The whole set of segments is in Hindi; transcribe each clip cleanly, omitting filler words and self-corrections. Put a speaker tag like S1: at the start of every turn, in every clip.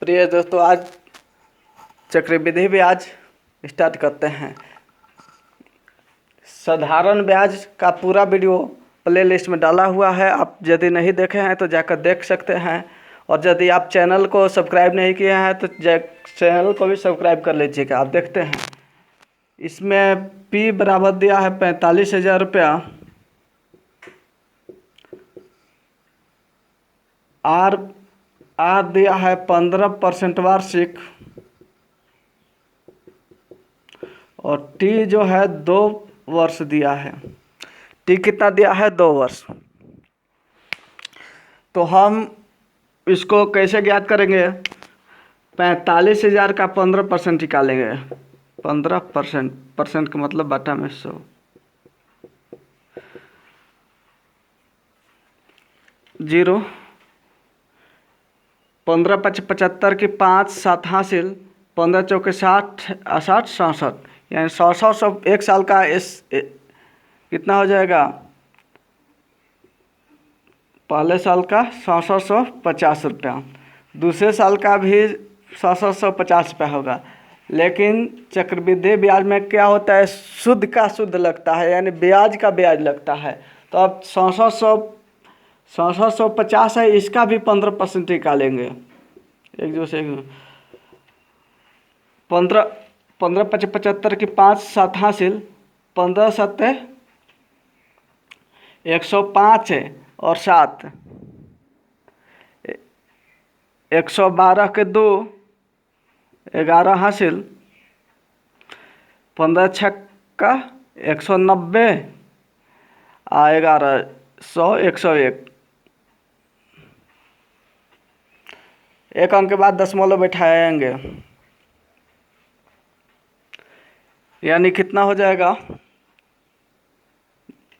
S1: प्रिय दोस्तों, आज चक्रवृद्धि ब्याज स्टार्ट करते हैं। साधारण ब्याज का पूरा वीडियो प्ले लिस्ट में डाला हुआ है। आप यदि नहीं देखे हैं तो जाकर देख सकते हैं, और यदि आप चैनल को सब्सक्राइब नहीं किए हैं तो चैनल को भी सब्सक्राइब कर लीजिएगा। आप देखते हैं, इसमें पी बराबर दिया है 45,000 रुपया, आर दिया है 15% वार्षिक, और टी जो है 2 वर्ष दिया है। टी कितना दिया है? 2 वर्ष। तो हम इसको कैसे ज्ञात करेंगे? 45,000 का 15% निकालेंगे। 15% परसेंट का मतलब बटा में 100। 0 15 5 75 की 5 7 हासिल, 15 चौके 60 60 67, यानी 100 एक साल का कितना हो जाएगा? पहले साल का 150 रुपया, दूसरे साल का भी 150 रुपया होगा। लेकिन चक्रवृद्धि ब्याज में क्या होता है? शुद्ध का शुद्ध लगता है, यानी ब्याज का ब्याज लगता है। तो अब 150 है, इसका भी 15% निकालेंगे। एक जो से 15 15 5 75 की 5 7 हासिल, 15 7 105 है, और 7 112 के 2 11 हासिल, 15 छक्का 190, 11 100 101। एक अंक के बाद दशमलव बैठाएंगे, यानी कितना हो जाएगा?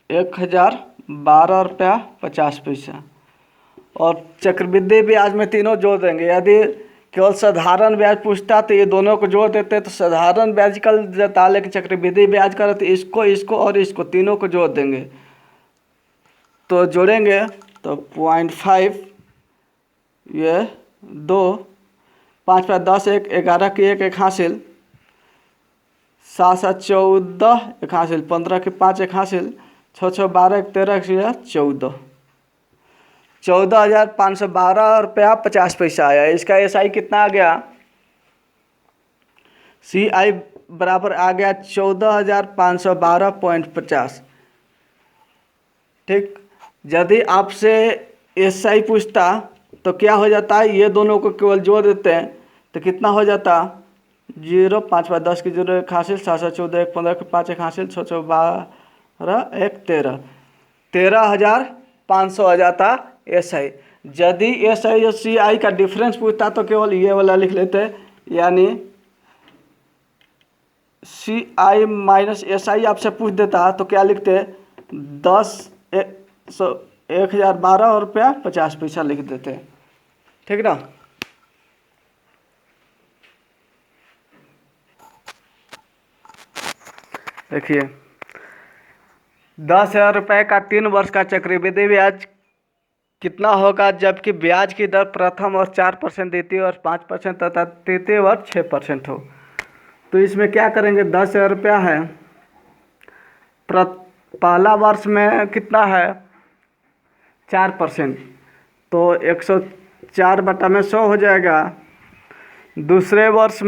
S1: 1,012 रुपया 50 पैसा। और चक्रवृद्धि ब्याज में तीनों जोड़ देंगे। यदि केवल साधारण ब्याज पूछता तो ये दोनों को जोड़ देते, तो साधारण ब्याज कर देता, लेकिन चक्रवृद्धि ब्याज कर तो इसको और इसको तीनों को जोड़ देंगे। तो जोड़ेंगे तो 0.5, ये 2, 5 5 10 1 11 की 1 हासिल, 7 7 14 1 हासिल, 15 की 5 1 हासिल, 6 6 12 1 13 14। 14,512 रुपया 50 पैसा आया। इसका SI कितना आ गया? CI बराबर आ गया 14,512.50। ठीक। यदि आपसे SI पूछता तो क्या हो जाता है? ये दोनों को केवल जोड़ देते हैं तो कितना हो जाता? 0 5 5 10 की 0 1 हासिल, 7 7 14 1 15 की 5 1 हासिल, 6 6 12 1 13, 13,500 आ जाता SI। यदि SI और CI का डिफरेंस पूछता तो केवल ये वाला लिख लेते, यानी CI माइनस SI आपसे पूछ देता तो क्या लिखते? 1,012 रुपया 50 पैसा लिख देते। ठीक ना? देखिए, 10,000 रुपये का 3 वर्ष का चक्रवृद्धि ब्याज कितना होगा? जबकि ब्याज की दर प्रथम वर्ष 4%, द्वितीय वर्ष 5% तथा तृतीय वर्ष 6% हो। तो इसमें क्या करेंगे? 10,000 रुपया है, पहला वर्ष में कितना है? 4%, तो 104 बटा में 100 हो जाएगा। दूसरे वर्ष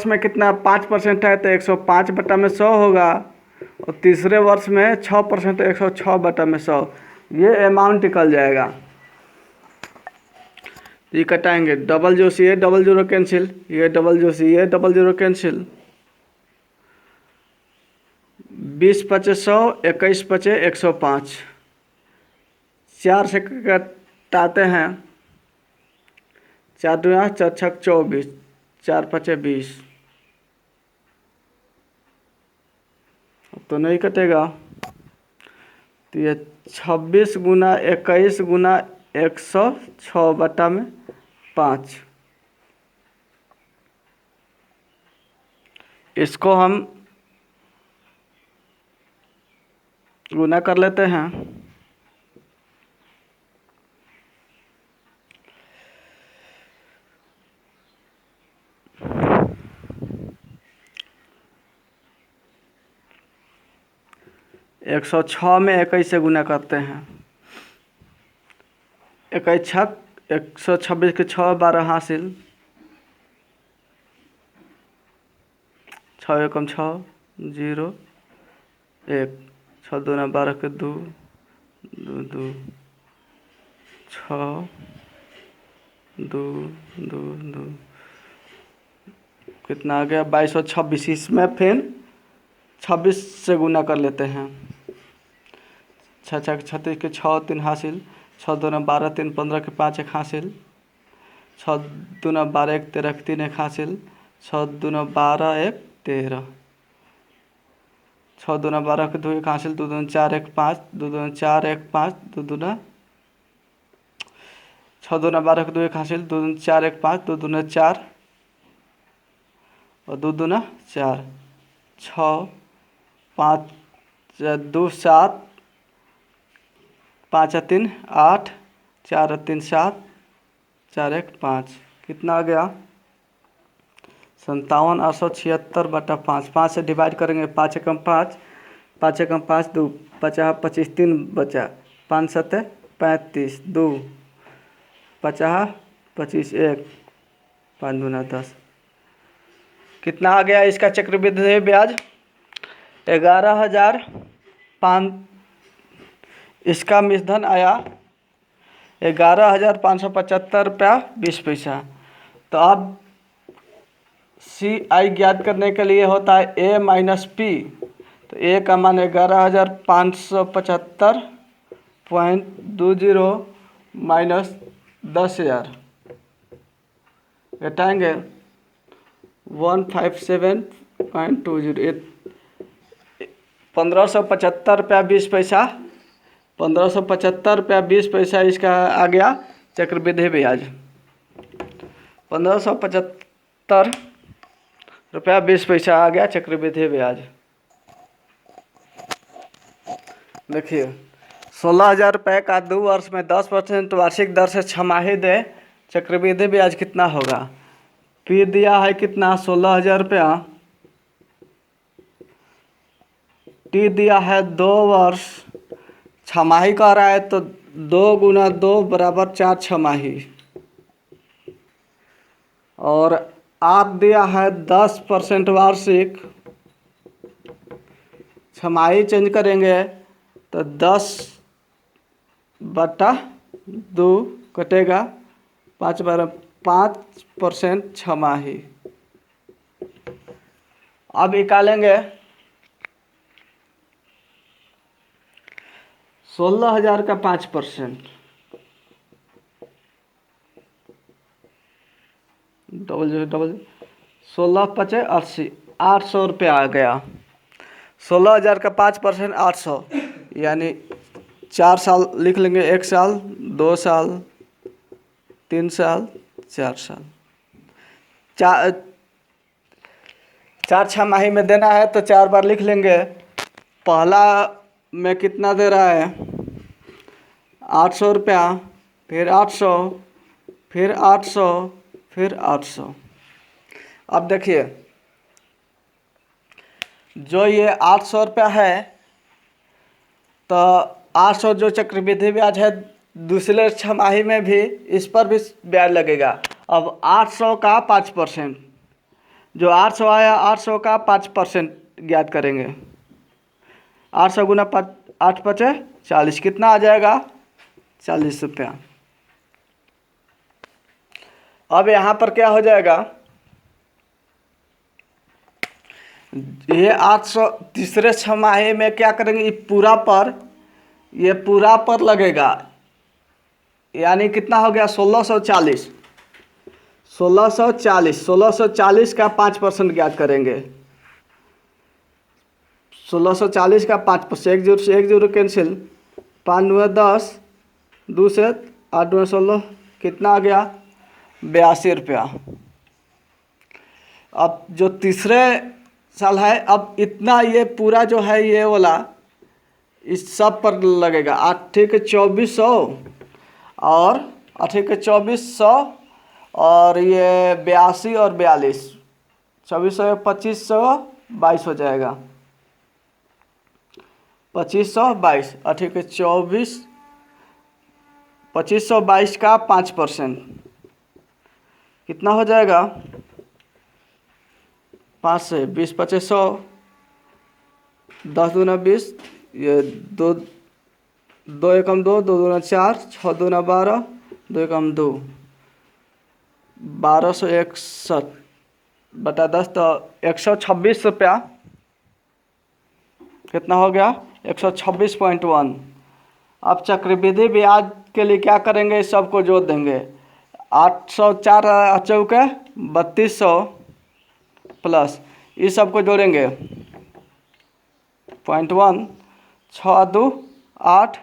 S1: में कितना? 5% है, तो 105 बटा में 100 होगा। और तीसरे वर्ष में 6%, तो 106 बटा में 100। ये अमाउंट निकल जाएगा। ये कटाएंगे, डबल जो सी है डबल जीरो कैंसिल, ये डबल जो सी है डबल जीरो कैंसिल। 20 5 100, 21 5 105, 4 से कटाते हैं, 4 2 4 6 24, 4 5 20। तो नहीं कटेगा, तो ये 26 गुना 21 गुना 106 बटा में 5। इसको हम गुना कर लेते हैं। 106 में 21 से गुना करते हैं। 21 छक 126 के 6 12 हासिल, 6 एकम 6 0 1, 6 दूना 12 के 2 2 2 6 2 2 2, कितना आ गया 2226। इसमें फिर 26 से गुना कर लेते हैं। 6 6 36 के 6 3 हासिल, 6 दूना 12 3 15 के 5 1 हासिल, 6 दूना 12 1 13 के 3 1 हासिल, 6 दूना 12 1 13, 6 दूना 12 के 2 1 हासिल, 2 दूना 4 1 5, 2 दूना 4 1 5, 2 दूना 6 दूना 12 के 2 1 हासिल, 2 दूना 4 1 5, 2 दूना 4 और 2 दूना 4, 6 5 2 7, 5 3 8, 4 3 7, 4 1 5, कितना आ गया 57,876/5। 5 से डिवाइड करेंगे, 5 एकम 5, 5 एकम 5 2, 50 25 3 बचा, 5 7 35, 2 50 25 1, 5 दूना 10, कितना आ गया इसका चक्रवृद्धि ब्याज 11,500। इसका मूलधन आया 11,575 रुपया 20 पैसा। तो अब CI ज्ञात करने के लिए होता है A माइनस P। तो A का मान 11,575.20 माइनस 10,000 घटाएंगे 157.20, 1575 रुपया 20 पैसा, 1575 रुपया 20 पैसा इसका आ गया चक्रवृद्धि ब्याज। 1575 रुपया 20 पैसा आ गया चक्रवृद्धि ब्याज। देखिए 16,000 रुपये का 2 वर्ष में 10% वार्षिक दर से छमाही दे चक्रवृद्धि ब्याज कितना होगा। पी दिया है कितना 16,000 रुपया, टी दिया है 2 वर्ष, छमाही कह रहा है तो 2 गुना 2 बराबर 4 छमाही, और आप दिया है 10% वार्षिक, छमाही चेंज करेंगे तो 10/2 कटेगा, 5% छमाही। अब निकालेंगे 16,000 का 5%, डबल 16 पचे 80, 800 रुपया आ गया। 16,000 का 5% 800, यानी 4 साल लिख लेंगे, 1 साल 2 साल 3 साल 4 साल, 4 छमाही में देना है तो 4 बार लिख लेंगे। पहला में कितना दे रहा है 800 रुपया, फिर 800, फिर 800, फिर 800। अब देखिए जो ये 800 रुपया है तो 800 जो चक्रवृद्धि ब्याज है दूसरे छमाही में भी इस पर भी ब्याज लगेगा। अब 800 का 5%, जो 800 आया 800 का 5% ज्ञात करेंगे। 800 गुना 8 पचे 40, कितना आ जाएगा 40 रुपया। अब यहाँ पर क्या हो जाएगा, ये 800 तीसरे छमाही में क्या करेंगे, ये पूरा पर लगेगा, यानी कितना हो गया 1640। 1640 का 5% ज्ञात करेंगे। 1640 का 5%, 1 0 से 1 0 कैंसिल, 5 9 10, 2 से 8 9 16, कितना आ गया 82 रुपया। अब जो तीसरे साल है, अब इतना ये पूरा जो है ये वाला इस सब पर लगेगा 8 के 2400 और 8 के 2400 और ये 82 और 42, 2400 2500 22 हो जाएगा। 2522 और ठीक है 2522 का 5% कितना हो जाएगा? 5 से 20 2500, 10 दूना 20, ये दो, 2 एकम 2, 2 दूना 4, 6 दूना 12, 2 एकम 2, 1261 बटा 10 तो 126 रुपया कितना हो गया? 126.1। अब चक्रवृद्धि ब्याज के लिए क्या करेंगे? इस सबको जोड़ देंगे। 804 चौके 3200 प्लस इस सबको जोड़ेंगे 0.1, 6 2 8,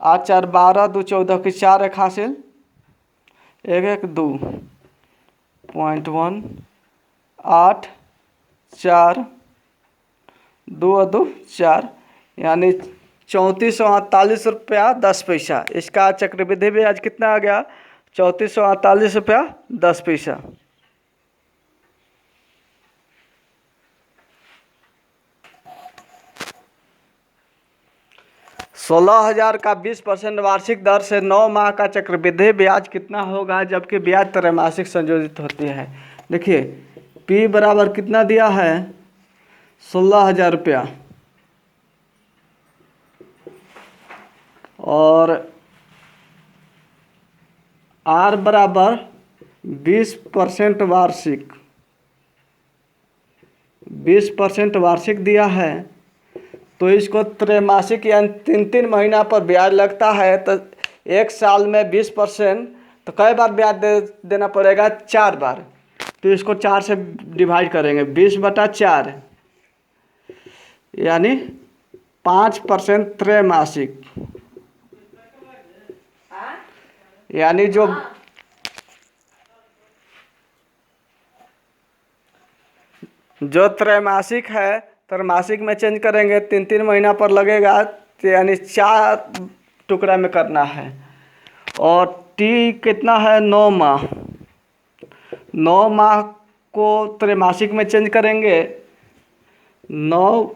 S1: 8 4 12, 2 14 की 4 एक हासिल, 1 1 2, 0.1 8 4 2 2 4 यानी 3448 रुपया 10 पैसा। इसका चक्रवृद्धि ब्याज कितना आ गया? 3448 रुपया 10 पैसा। सोलह हजार का 20% वार्षिक दर से 9 माह का चक्रवृद्धि ब्याज कितना होगा जबकि ब्याज त्रैमासिक संयोजित होती है? देखिए P बराबर कितना दिया है? 16,000 रुपया और R बराबर 20% वार्षिक, 20% वार्षिक दिया है तो इसको त्रैमासिक यानी 3 महीना पर ब्याज लगता है तो एक साल में 20%, तो कई बार ब्याज देना पड़ेगा? 4 बार। तो इसको 4 से डिवाइड करेंगे, 20/4 यानी 5% त्रैमासिक, यानी जो त्रैमासिक है त्रैमासिक में चेंज करेंगे 3 महीना पर लगेगा तो यानी 4 टुकड़ा में करना है। और T कितना है? 9 माह, 9 माह को त्रैमासिक में चेंज करेंगे 9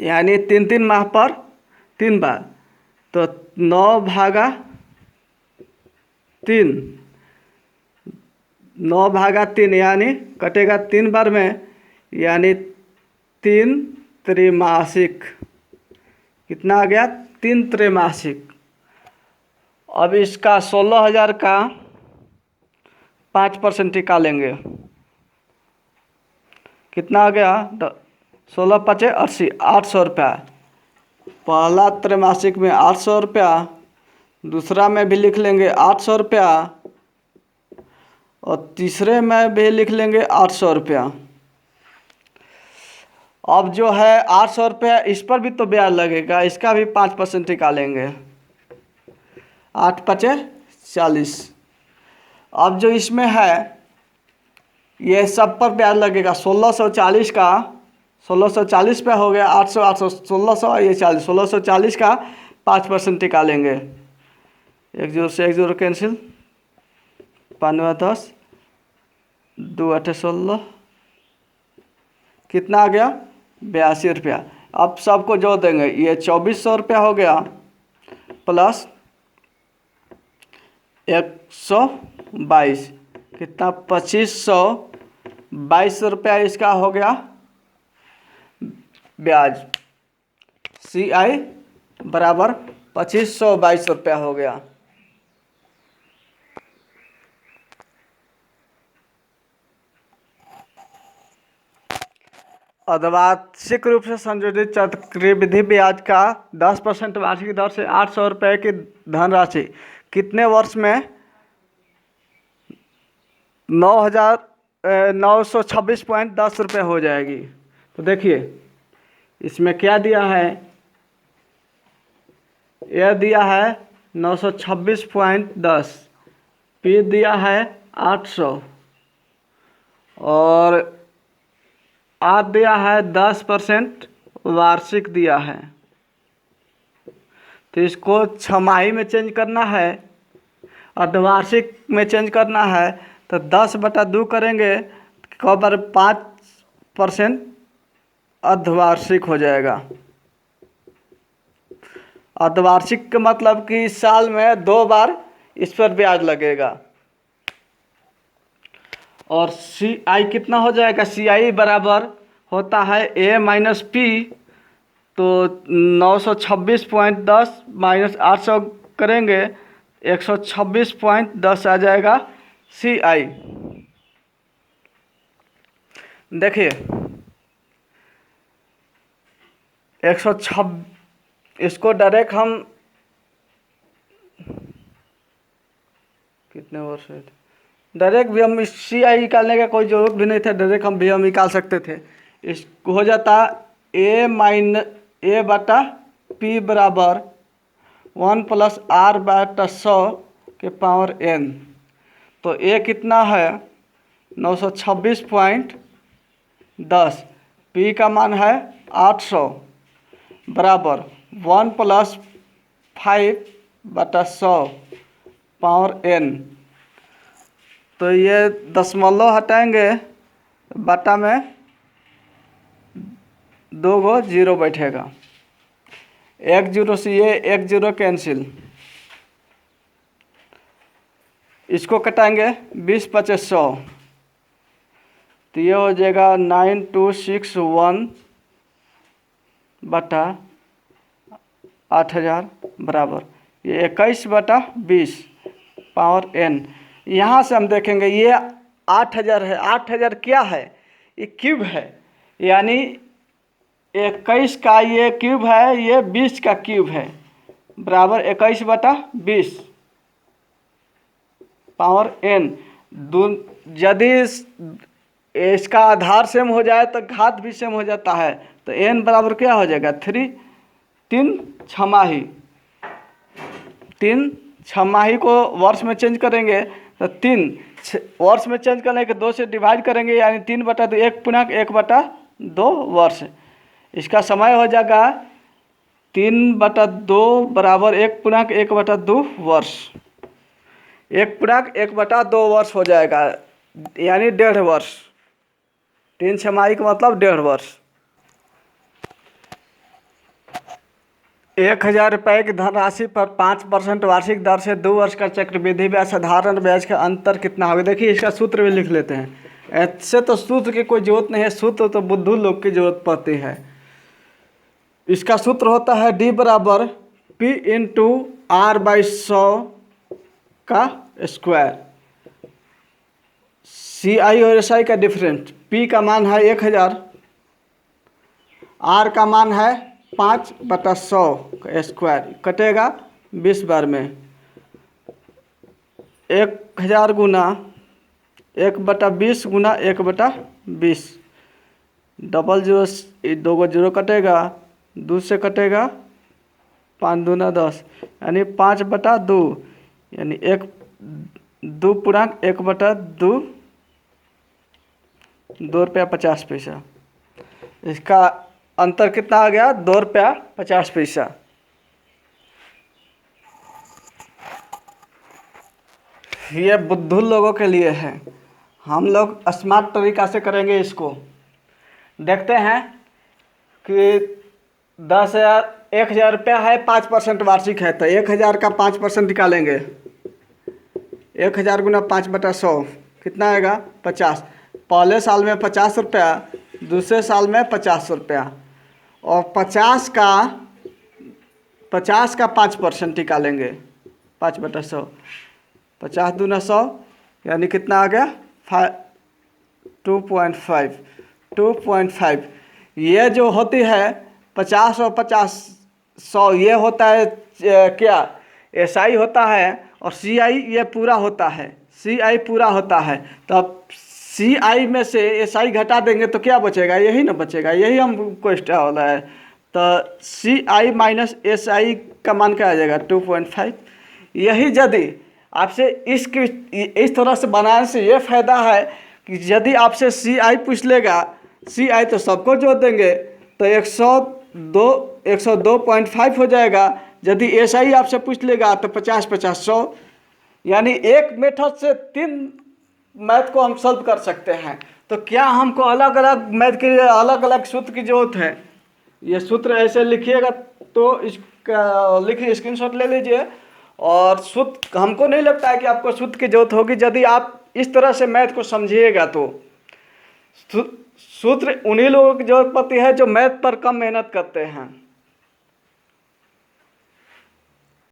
S1: यानी 3 माह पर 3 बार, तो 9/3, 9/3 यानी कटेगा 3 बार में यानी 3 त्रैमासिक। कितना आ गया? 3 त्रैमासिक। अब इसका 16,000 का 5% निकालेंगे, कितना आ गया? 16 5 80, 800 रुपया। पहला त्रैमासिक में 800 रुपया, दूसरा में भी लिख लेंगे 800 रुपया और तीसरे में भी लिख लेंगे 800 रुपया। अब जो है 800 रुपया इस पर भी तो ब्याज लगेगा, इसका भी 5% निकालेंगे, 8 5 40। अब जो इसमें है ये सब पर ब्याज लगेगा 1640 का, 1640 पे हो गया 800 800 1600 ये 40, 1640 का 5% निकालेंगे। 1 0 से 1 0 कैंसिल, 5 10, 2 8 16, कितना आ गया? 82 रुपया। अब सबको जोड़ देंगे, ये 2400 रुपया हो गया प्लस 122, कितना? 2522 रुपया इसका हो गया ब्याज। CI बराबर 2522 रुपया हो गया। अर्धवार्षिक रूप से संयोजित चक्रवृद्धि ब्याज का 10% वार्षिक दर से 800 रुपये की धनराशि कितने वर्ष में 9,926.10 रुपये हो जाएगी? तो देखिए इसमें क्या दिया है? यह दिया है 926.10, P दिया है 800 और R दिया है 10% वार्षिक दिया है। तो इसको छमाही में चेंज करना है, अर्धवार्षिक में चेंज करना है तो 10/2 करेंगे, कब 5%, अर्धवार्षिक हो जाएगा। अर्धवार्षिक का मतलब कि साल में 2 बार इस पर ब्याज लगेगा। और सी आई कितना हो जाएगा? सी आई बराबर होता है ए माइनस पी, तो 926.10 माइनस 800 करेंगे 126.10 आ जाएगा सी आई। देखिए 126, इसको डायरेक्ट हम कितने वर्ष है, डायरेक्ट भी हम सी आई निकालने का कोई ज़रूरत भी नहीं था, डायरेक्ट हम भी हम निकाल सकते थे। इसको हो जाता ए बटा पी बराबर 1 प्लस आर बटा 100 के पावर n। तो ए कितना है? 926.10, पी का मान है 800 बराबर 1 प्लस 5 बटा 100 पावर n। तो ये दशमलव हटाएंगे, बटा में 2 गो जीरो बैठेगा, 1 जीरो से ये 1 जीरो कैंसिल, इसको कटाएंगे 20 25 100, तो ये हो जाएगा 9261 बटा 8000 बराबर ये 21 बटा 20 पावर n। यहाँ से हम देखेंगे ये 8000 है। 8000 क्या है? ये क्यूब है, यानी 21 का ये क्यूब है, ये 20 का क्यूब है, बराबर 21 बटा 20 पावर n। यदि इसका आधार सेम हो जाए तो घात भी सेम हो जाता है, तो n बराबर क्या हो जाएगा? 3 छमाही। 3 छमाही को वर्ष में चेंज करेंगे तो 3 वर्ष में चेंज करने के 2 से डिवाइड करेंगे, यानी 3 बटा 2 1 पूर्णांक 1 बटा 2 वर्ष। इसका समय हो जाएगा 3 बटा 2 बराबर 1 पूर्णांक 1 बटा 2 वर्ष। 1 पूर्णांक 1 बटा 2 वर्ष हो जाएगा, यानी 1.5 वर्ष। 3 छमाही का मतलब 1.5 वर्ष। 1000 रुपये की धनराशि पर 5% वार्षिक दर से 2 वर्ष का चक्रवृद्धि ब्याज साधारण ब्याज का अंतर कितना होगा? देखिए इसका सूत्र भी लिख लेते हैं। ऐसे तो सूत्र की कोई जरूरत नहीं है, सूत्र तो बुद्धू लोग की जरूरत पड़ती है। इसका सूत्र होता है डी बराबर पी इंटू आर बाई 100 का स्क्वायर। सी आई और एस आई का डिफरेंस, पी का मान है 1000, आर का मान है 5 बटा 100 का स्क्वायर, कटेगा 20 बार में। 1000 गुना 1 बटा 20 गुना 1 बटा 20, डबल जीरो 2 गो जीरो कटेगा, 2 से कटेगा 5 दूना 10, यानी 5 बटा 2, यानी 2 पूर्णांक 1 बटा 2, 2 रुपया 50 पैसा। इसका अंतर कितना आ गया? 2 रुपया 50 पैसा। ये बुद्धू लोगों के लिए है, हम लोग स्मार्ट तरीका से करेंगे इसको। देखते हैं कि 10,000 रुपया है, 5% वार्षिक है, तो 1000 का 5% निकालेंगे। 1000 गुना 5 बटा 100 कितना आएगा? 50। पहले साल में 50 रुपया, दूसरे साल में 50 रुपया, और 50 का 5% निकालेंगे। 5 बटा 100, 50 दूना 100, यानी कितना आ गया? 2.5। ये जो होती है 50 और 50 100, ये होता है क्या? एस आई होता है, और सी आई ये पूरा होता है। सी आई पूरा होता है, तो अब सी आई में से एस आई घटा देंगे तो क्या बचेगा? यही ना बचेगा, यही हमको एक्स्ट्रा वाला है। तो सी आई माइनस एस आई का मान क्या आ जाएगा? 2.5। यही यदि आपसे इस तरह से बनाने से ये फ़ायदा है कि यदि आपसे सी आई पूछ लेगा, सी आई तो सबको जोड़ देंगे, तो 102.5 हो जाएगा। यदि एस आई आपसे पूछ लेगा तो 50 50 100, यानी एक मेथड से 3 मैथ को हम सॉल्व कर सकते हैं। तो क्या हमको अलग अलग मैथ के लिए अलग अलग सूत्र की जरूरत है? ये सूत्र ऐसे लिखिएगा, तो इसका लिखिए, स्क्रीनशॉट ले लीजिए। और सूत्र हमको नहीं लगता है कि आपको सूत्र की जरूरत होगी यदि आप इस तरह से मैथ को समझिएगा। तो सूत्र उन्हीं लोगों की जरूरत पड़ती है जो मैथ पर कम मेहनत करते हैं।